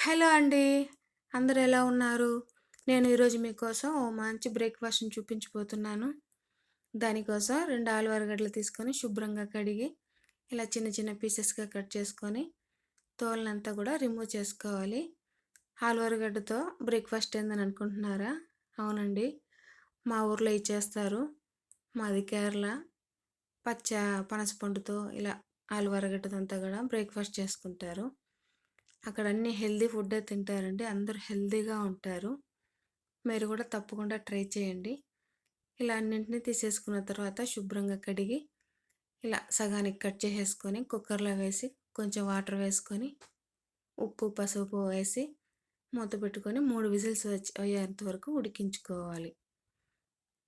Hello అండి. అందరూ ఎలా ఉన్నారు? నేను ఈరోజు మీకోసం ఓ మంచి బ్రేక్‌ఫాస్ట్‌ని చూపించబోతున్నాను. దానికోసం 2 ఆలువరగడ్డలు తీసుకొని శుభ్రంగా కడిగి, ఇలా చిన్న చిన్న పీసెస్‌గా కట్ చేసుకొని, తోలనంతా కూడా రిమూవ్ చేసుకోవాలి. ఆలువరగడ్డతో బ్రేక్‌ఫాస్ట్ ఏందని అనుకుంటున్నారా? అవునండి. మా ఊర్లో ఇది చేస్తారు. మాది కేరళ. పచ్చ పనసపండుతో ఇలా ఆలువరగడ్డదంతా కూడా బ్రేక్‌ఫాస్ట్ చేసుకుంటారు. అక్కడ అన్నీ హెల్తీ ఫుడ్డే తింటారండి. అందరూ హెల్తీగా ఉంటారు. మీరు కూడా తప్పకుండా ట్రై చేయండి. ఇలా అన్నింటిని తీసేసుకున్న తర్వాత శుభ్రంగా కడిగి, ఇలా సగానికి కట్ చేసేసుకొని కుక్కర్‌లో వేసి, కొంచెం వాటర్ వేసుకొని, ఉప్పు, పసుపు వేసి మూత పెట్టుకొని 3 విజిల్స్ అయ్యేంత వరకు ఉడికించుకోవాలి.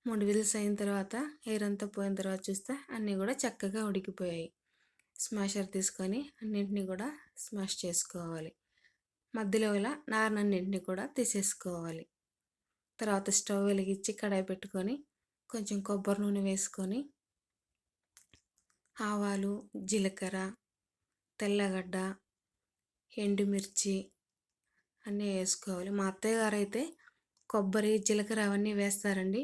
3 విజిల్స్ అయిన తర్వాత ఎయిర్ అంతా పోయిన తర్వాత చూస్తే అన్నీ కూడా చక్కగా ఉడికిపోయాయి. స్మాషర్ తీసుకొని అన్నింటిని కూడా స్మాష్ చేసుకోవాలి. మధ్యలో ఇలా నారనన్నింటిని కూడా తీసేసుకోవాలి. తర్వాత స్టవ్ వెలిగించి కడాయి పెట్టుకొని కొంచెం కొబ్బరి నూనె వేసుకొని ఆవాలు, జీలకర్ర, తెల్లగడ్డ, ఎండుమిర్చి అన్నీ వేసుకోవాలి. మా అత్తయ్య గారైతే కొబ్బరి, జీలకర్ర అవన్నీ వేస్తారండి.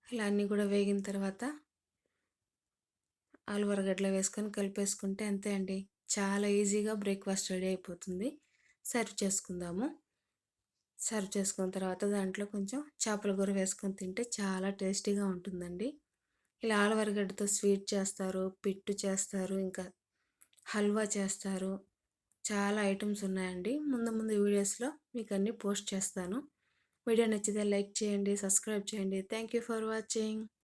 ఇలా అన్నీ కూడా వేగిన తర్వాత ఆలువరగడ్డలో వేసుకొని కలిపేసుకుంటే అంతే అండి. చాలా ఈజీగా బ్రేక్‌ఫాస్ట్ రెడీ అయిపోతుంది. సర్వ్ చేసుకుందాము. సర్వ్ చేసుకున్న తర్వాత దాంట్లో కొంచెం చేపల కూర వేసుకొని తింటే చాలా టేస్టీగా ఉంటుందండి. ఇలా ఆలువరగడ్డతో స్వీట్ చేస్తారు, పిట్టు చేస్తారు, ఇంకా హల్వా చేస్తారు. చాలా ఐటమ్స్ ఉన్నాయండి. ముందు ముందు వీడియోస్‌లో మీకు అన్నీ పోస్ట్ చేస్తాను. వీడియో నచ్చితే లైక్ చేయండి, సబ్స్క్రైబ్ చేయండి. Thank you for watching.